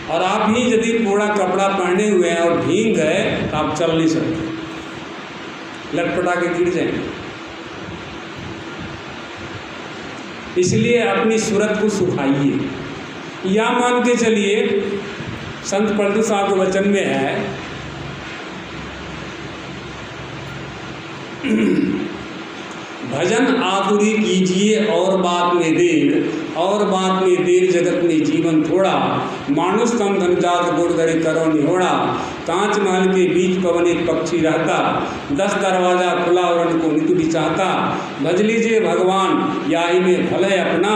और आप ही यदि पूरा कपड़ा पहने हुए हैं और भीग गए तो आप चल नहीं सकते, लटपटा के गिर जाएंगे। इसलिए अपनी सूरत को सुखाइए। या मान के चलिए, संत पलटू साहब के वचन में है, भजन आतुरी कीजिए और बात में देर, और बात में देर जगत में जीवन थोड़ा। मानुष तम धनजात गुरदरे करो निहोड़ा। कांच महल के बीच पवन एक पक्षी रहता, 10 दरवाजा खुला और उनको नित भी चाहता। भज लीजिए भगवान याही में भले अपना,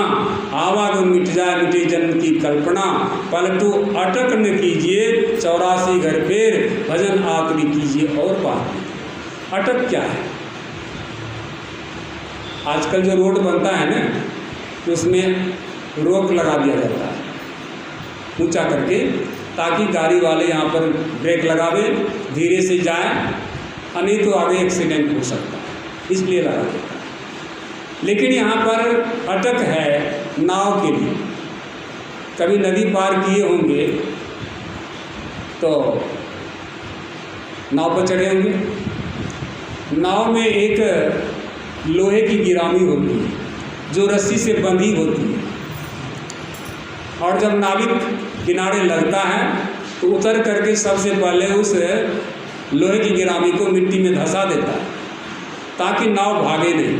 आवागम मिट जाए मिटे जन्म की कल्पना। पलटू अटक न कीजिए 84 घर फेर, भजन आतुरी कीजिए और बात में। अटक क्या है? आजकल जो रोड बनता है ना, तो उसमें रोक लगा दिया जाता है ऊंचा करके, ताकि गाड़ी वाले यहाँ पर ब्रेक लगावे, धीरे से जाए, नहीं तो आगे एक्सीडेंट हो सकता है, इसलिए लगा देता है। लेकिन यहाँ पर अटक है नाव के लिए। कभी नदी पार किए होंगे तो नाव पर चढ़े होंगे। नाव में एक लोहे की गिरामी होती है जो रस्सी से बंधी होती है, और जब नाविक किनारे लगता है तो उतर करके सबसे पहले उस लोहे की गिरामी को मिट्टी में धंसा देता है ताकि नाव भागे नहीं,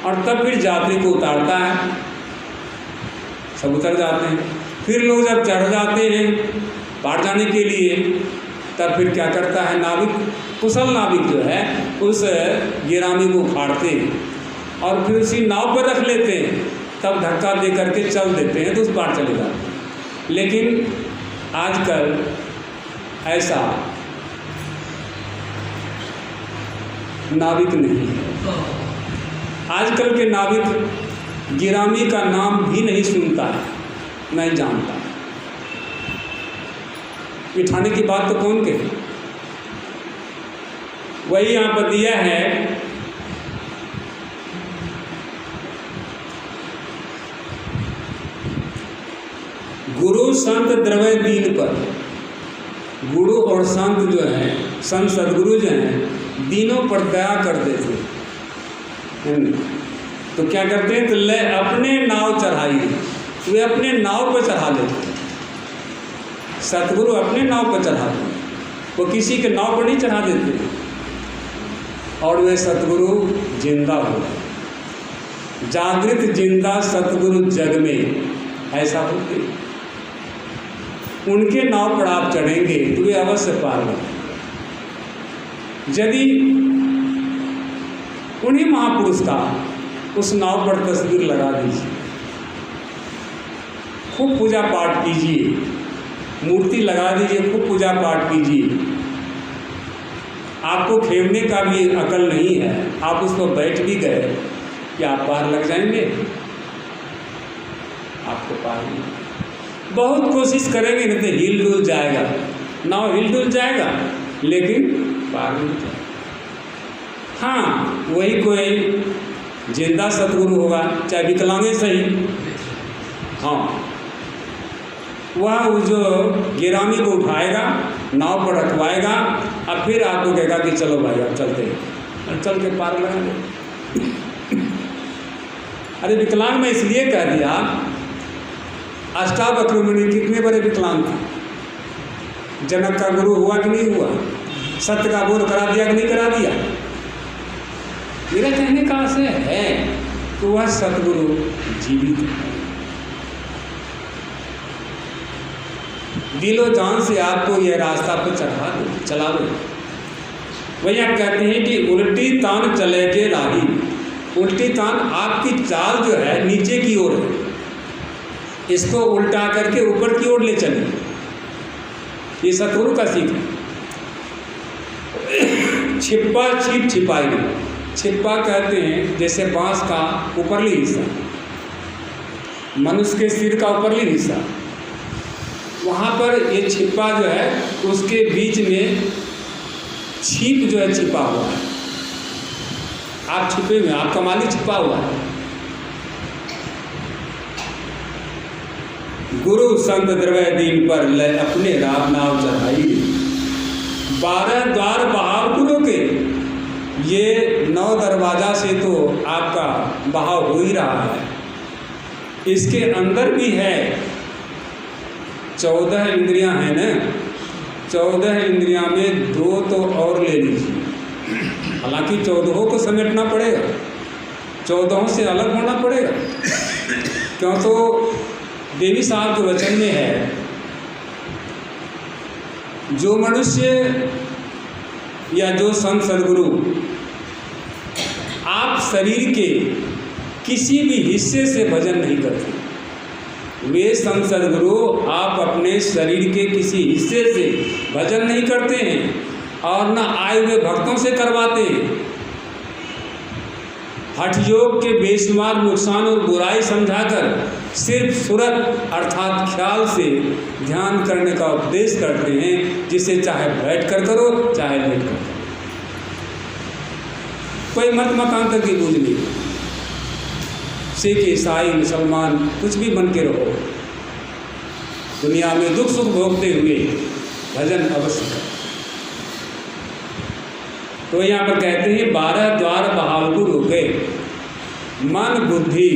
और तब फिर यात्री को उतारता है। सब उतर जाते हैं। फिर लोग जब चढ़ जाते हैं पार जाने के लिए। तब फिर क्या करता है नाविक, कुशल नाविक जो है उस गिरामी को उखाड़ते हैं और फिर उसी नाव पर रख लेते हैं, तब धक्का दे करके चल देते हैं तो उस पार चले जाते हैं। लेकिन आजकल ऐसा नाविक नहीं है। आजकल के नाविक गिरामी का नाम भी नहीं सुनता है, नहीं जानता। बिठाने की बात तो कौन कहे। वही यहाँ पर दिया है, गुरु संत द्रव्य दीन पर। गुरु और संत जो है, संत सदगुरु जो हैं, दीनों पर दया करते थे। तो क्या करते हैं, तो ले अपने नाव चढ़ाई, वे अपने नाव पर चढ़ा लेते। सतगुरु अपने नाव पर चढ़ाते, वो किसी के नाव पर नहीं चढ़ा देते। और वे सतगुरु जिंदा हो, जागृत जिंदा सतगुरु जग में ऐसा होते। उनके नाव पर आप चढ़ेंगे तो वे अवश्य पार होंगे। यदि उन्हीं महापुरुष का उस नाव पर तस्वीर लगा दीजिए, खूब पूजा पाठ कीजिए, मूर्ति लगा दीजिए, खूब पूजा पाठ कीजिए। आपको खेवने का भी अकल नहीं है, आप उस पर बैठ भी गए कि आप पार लग जाएंगे? आपको पार नहीं। बहुत कोशिश करेंगे नहीं तो हिल डुल जाएगा, नाव हिल डुल जाएगा, लेकिन पार नहीं जाएगा। हाँ, वही कोई जिंदा सतगुरु होगा, चाहे विकलांगे सही, हाँ, वह जो गिरामी को उठाएगा, नाव पर रखवाएगा और फिर आपको कहेगा कि चलो भाई अब चलते हैं, और चल के पार लगा दे। अरे विकलांग मैं इसलिए कह दिया, अष्टावक्र मुनि कितने बड़े विकलांग थे। जनक का गुरु हुआ कि नहीं हुआ, सत्य का बोध करा दिया कि नहीं करा दिया। मेरा कहने का आशय है कि वह सतगुरु जीवित है। दिलो जान से आपको यह रास्ता पर चला दो। वही आप कहते हैं कि उल्टी तान चले के राही। उल्टी तान, आपकी चाल जो है नीचे की ओर है, इसको उल्टा करके ऊपर की ओर ले चलिए। ये सतगुरु का सीख है। छिप्पा छिप छिपाई। छिप्पा कहते हैं जैसे बांस का ऊपरली हिस्सा, मनुष्य के सिर का ऊपरली हिस्सा, वहाँ पर ये छिप्पा जो है उसके बीच में छिप जो है छिपा हुआ है। आप छिपे हुए, आपका मालिक छिपा हुआ है। गुरु संत द्रव्य दीन पर ले अपने राम नाव चढ़ाई। 12 द्वार बहाव गुरु के, ये 9 दरवाजा से तो आपका बहाव हो ही रहा है। इसके अंदर भी है 14 इंद्रियां हैं ना, 14 इंद्रियां में 2 तो और ले लीजिए। हालांकि 14 को समेटना पड़ेगा, 14 से अलग होना पड़ेगा। क्यों, तो देवी साहब के वचन में है, जो मनुष्य या जो संत सदगुरु आप शरीर के किसी भी हिस्से से भजन नहीं करते, वे संत सदगुरु आप अपने शरीर के किसी हिस्से से भजन नहीं करते हैं और न आए हुए भक्तों से करवाते हैं। हठ योग के बेशुमार नुकसान और बुराई समझाकर सिर्फ सूरत अर्थात ख्याल से ध्यान करने का उपदेश करते हैं, जिसे चाहे बैठ कर करो चाहे लेट कर करो। कोई मत मतांतर की बूझ नहीं। सिख, ईसाई, मुसलमान कुछ भी बन के रहो, दुनिया में दुख सुख भोगते हुए भजन अवश्य करो। तो यहाँ पर कहते हैं 12 द्वार बहाव को रोके। मन बुद्धि,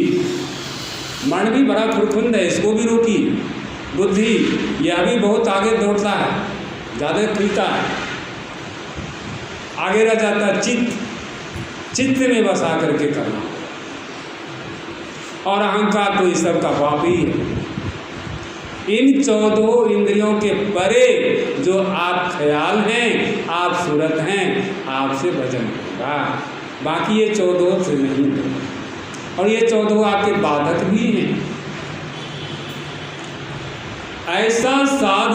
मन भी बड़ा खुरखुंद है, इसको भी रोकी। बुद्धि यह भी बहुत आगे दौड़ता है, ज़्यादा खुलता है, आगे रह जाता है। चित्त में बस आकर के करना। और अहंकार तो इस सब का पाप ही है। इन 14 इंद्रियों के परे जो आप ख्याल हैं, आप सूरत हैं, आपसे भजन होगा। बाकी ये 14 से नहीं है, और ये 14 आपके बाधक भी हैं। ऐसा साध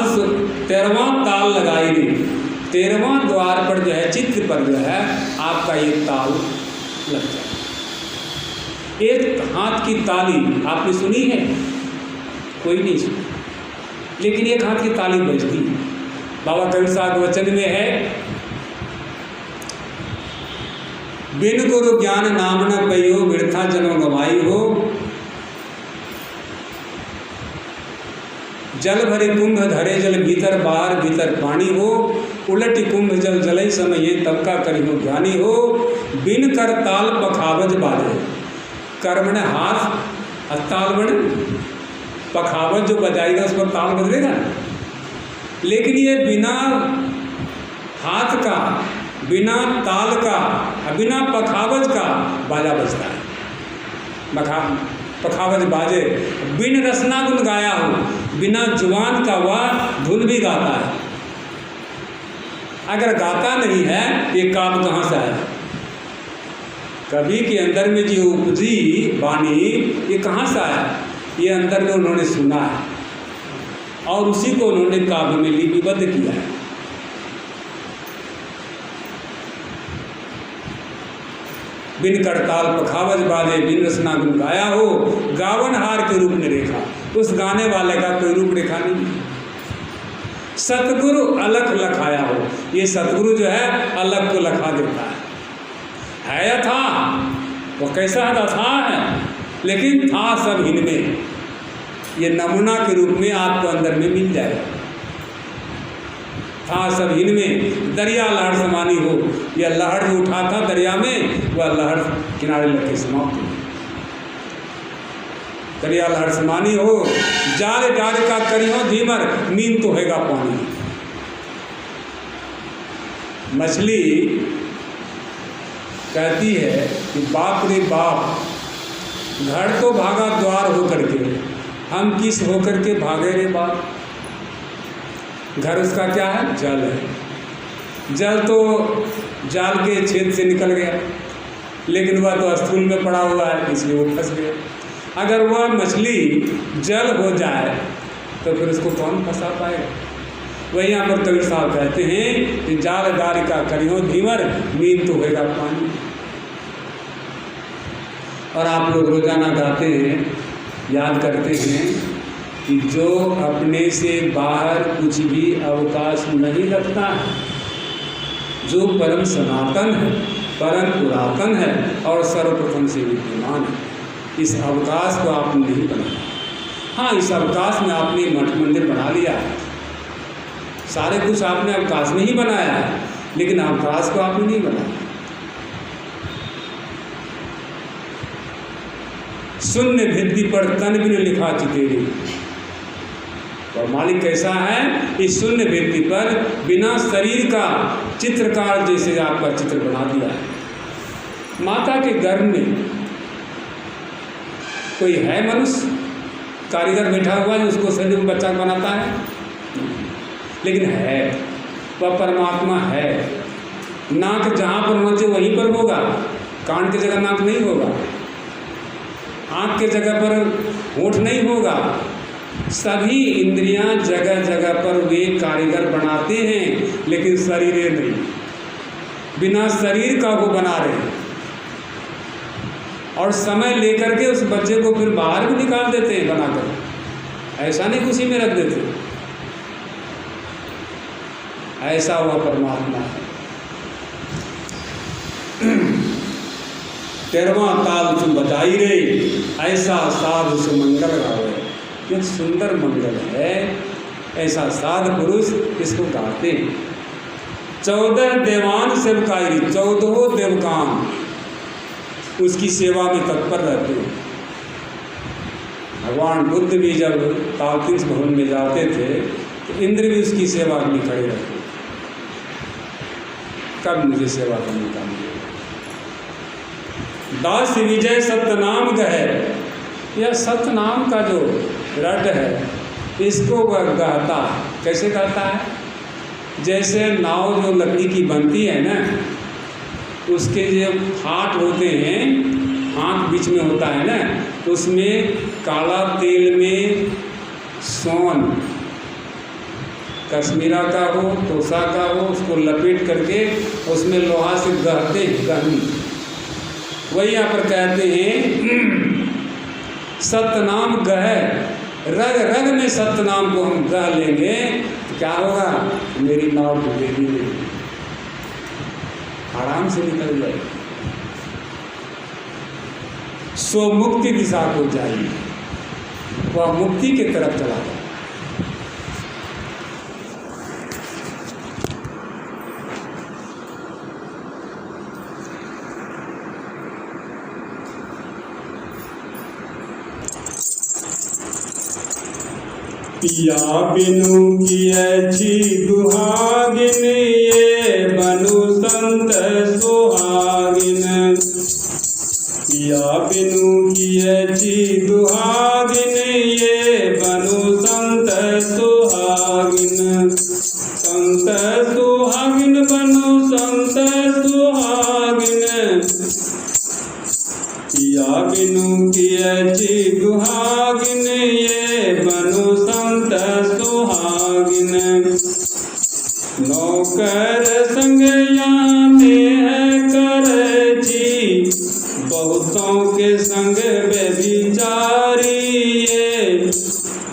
13वां ताल लगाई नहीं, 13वां द्वार पर जो है, चित्त पर जो है आपका ये ताल लग जाए। एक हाथ की ताली आपने सुनी है? कोई नहीं सुनी, लेकिन एक हाथ की ताली बजती है। बाबा कबीर साहब के वचन में है, बिन गुरु ज्ञान नाम न पइयो, वृथा जन्म गवाई हो। जल भरे कुंभ धरे जल भीतर, बाहर भीतर पानी हो। उलट कुंभ जल जलई समय, तब का करियो ज्ञानी हो। बिन कर ताल पखावज बाजे, कर्मण हाथ ताल बने, पखावज जो बजाएगा उस पर ताल बजरेगा। लेकिन ये बिना हाथ का, बिना ताल का, बिना पखावज का बाजा बजता है। पखावज बाजे, बिन रसना गुन गाया हो, बिना जुबान का वह धुन भी गाता है। अगर गाता नहीं है, ये काम कहाँ से आया? कवि के अंदर में जो उपजी वाणी, ये कहाँ से आया? ये अंदर में उन्होंने सुना है, और उसी को उन्होंने काव्य में लिपिबद्ध किया है। बिन करताल पखावज बाजे, बिन रसना गुन गाया हो। गावन हार के रूप में रेखा, उस गाने वाले का कोई रूप रेखा नहीं। सतगुरु अलख लखाया हो, ये सतगुरु जो है अलग को लखा देता है अथाह। वो कैसा है? अथाह है, लेकिन था सब इनमें। ये नमूना के रूप में आपको अंदर में मिल जाएगा। था सब इनमें, दरिया लहर समानी हो। यह लहर जो उठा था दरिया में, वह लहर किनारे लगे समाप्त हो। दरिया लहर समानी हो, जाल डाल का करियो धीमर, नींद तो होगा पानी। मछली कहती है कि बाप रे बाप, घर तो भागा द्वार होकर के, हम किस होकर के भागे रे बाप। घर उसका क्या है? जल है। जल तो जाल के छेद से निकल गया, लेकिन वह तो स्थूल में पड़ा हुआ है, इसलिए वो फंस गया। अगर वह मछली जल हो जाए तो फिर उसको कौन फंसा पाएगा? वही यहाँ पर कबीर साहब कहते हैं कि जाल डाल का करियो धीमर, नींद तो होगा पानी। और आप लोग रोजाना गाते हैं, याद करते हैं कि जो अपने से बाहर कुछ भी अवकाश नहीं रखता है, जो परम सनातन है, परम पुरातन है और सर्वप्रथम से विद्यमान है, इस अवकाश को आपने नहीं बनाया। हाँ, इस अवकाश में आपने मठ मंदिर बना लिया है, सारे कुछ आपने अवकाश में ही बनाया है, लेकिन अवकाश को आपने नहीं बनाया। शून्य भित्ति पर तन बिन लिखा चितेरी। और मालिक कैसा है? इस शून्य भित्ति पर बिना शरीर का चित्रकार जैसे आपका चित्र बना दिया है। माता के गर्भ में कोई है मनुष्य, कारीगर बैठा हुआ है उसको शरीर में बच्चा बनाता है? लेकिन है, वह परमात्मा है। नाक जहाँ पर होना चाहिए वहीं पर होगा, कान की जगह नाक नहीं होगा, आँख के जगह पर होंठ नहीं होगा। सभी इंद्रियां जगह जगह पर वे कारीगर बनाते हैं, लेकिन शरीर नहीं, बिना शरीर का वो बना रहे हैं। और समय लेकर के उस बच्चे को फिर बाहर भी निकाल देते हैं बनाकर, ऐसा नहीं उसी में रख देते। ऐसा हुआ परमात्मा है। 13वां ताल तुम बजाई रे, ऐसा साधु सुमंगल गावे। ये सुंदर मंगल है, ऐसा साध पुरुष इसको गाते हैं। 14 देवान सेवकाई, 14 देवकान उसकी सेवा में तत्पर रहते हैं। भगवान बुद्ध भी जब तालकिंस भवन में जाते थे तो इंद्र भी उसकी सेवा में खड़े रहते। कब मुझे सेवा करने का मिलेगा? दास विजय सत्यनाम कहे, यह सत्यनाम का जो रट है इसको वह कहता है। कैसे कहता है? जैसे नाव जो लकड़ी की बनती है ना, उसके जो फाट होते हैं, हाथ बीच में होता है ना, तो उसमें काला तेल में सोन, कश्मीरा का हो, तोसा का हो, उसको लपेट करके उसमें लोहा से गहते हैं, गहनी। वही यहाँ पर कहते हैं सतनाम गह, रग रग में सतनाम को हम गह लेंगे तो क्या होगा? मेरी नाव डूबेगी नहीं, आराम से निकल जाएगी। सो मुक्ति दिशा को जाइए, वह मुक्ति की तरफ चला जाए। पिया बिनु कियछि दुहागिन, ये बनु संत सुहागिन। पिया बिनु कियछि दुहागिन, ये बनु संत सुहागिन। संत सुहागिन बनु संत सुहागिन। पिया बिनु कियछि दुहागिन, ये बनु संत सुहागिन। नौकर संग याने करछि, बहुतों के संग व्यभिचारी। ये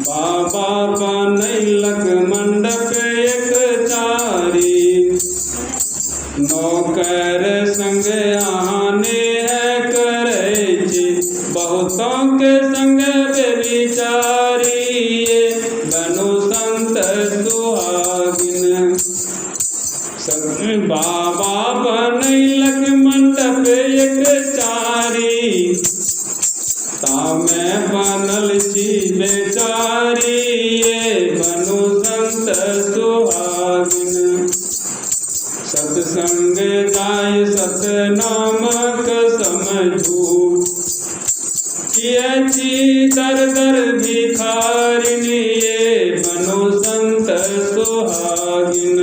बाबा बनैलक मंडप एक चारी। नौकर संग आने करछि, बहुतों के संग व्यभिचारी। ये बनु संत सुहागिन। बाबा बनैलक मंडप एक चारी, तामे बनल छी बेचारी। ये बनु संत सुहागिन। सत्संग जाय सतनामक समझू, कियछि दर दर भिखारिन। ये बनु संत सुहागिन।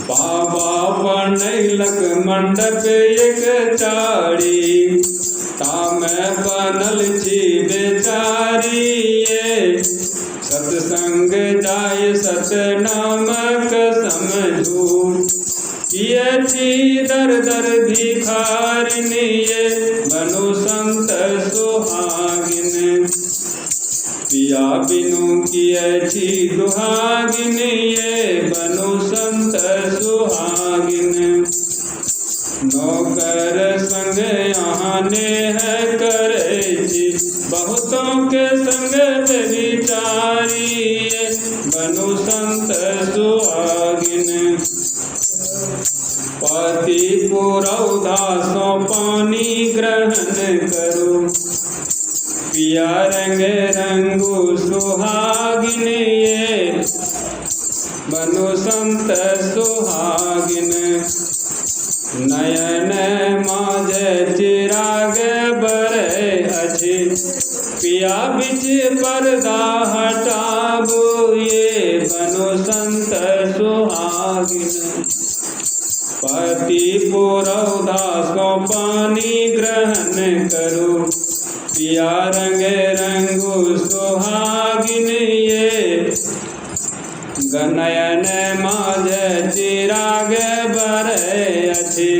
बाबा बनैलक मंडप एक चारी, तामे बनल छी बेचारी। ये सत्संग जाय सतनामक समझू, कियछि दर दर भिखारिन। ये बनु संत सुहागिन। पिया बिनु कियछि दुहागिन, ये बनु संत सुहागिन। नौकर संग आने करछि, बहुतों के संग व्यभिचारी। ये बनु संत सुहागिन। पति पुरौधा सो पानी ग्रहण करो, पिया रंग रंगु सुहागिन। ये बनु संत सुहागिन। नयन माज चिराग बरे अछि, पिया बिच पर्दा हटाबू। ये बनु संत सुहागिन। पति पुरौधा सो पानी ग्रहण करो, पिया रंग रंगु सुहागिन। ये नयन माज चिराग बरे अछि,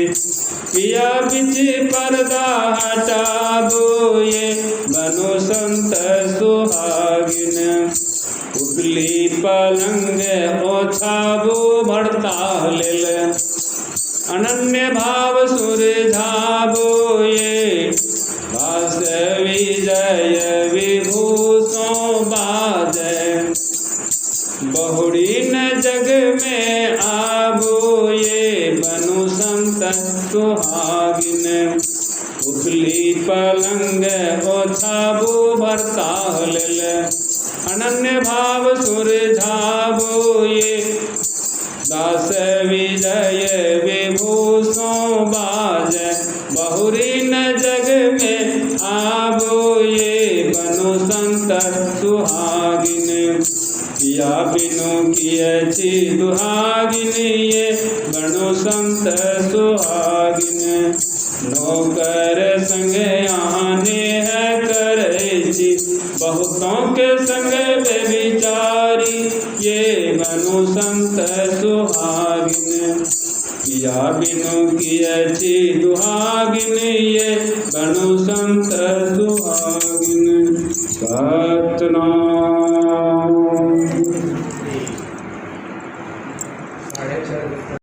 पिया बिच पर्दा हटाबू। ये बनु संत सुहागिन। उगली पलंग ओछाबू भरता लेल, अनन्य भाव सुरझाबू। ये भास विजय विभूषो बाजय, बहुड़ी न जग में आबू। ये बनु संत सुहागिन। उथली पलंग ओछाबू भरता लेल, अनन्य भाव सुरझाबू। ये दास विजय विभूषो बाजय, बहुरी न जग में आबू। ये बनो संत सुहागिन। नौकर संग आने है करे जी, बहुतों के संग बेविचारी, ये बनो संत सुहागिन। पिया बिनु कियछि दुहागिन, ये बनो संत सुहागिन। सतनाम।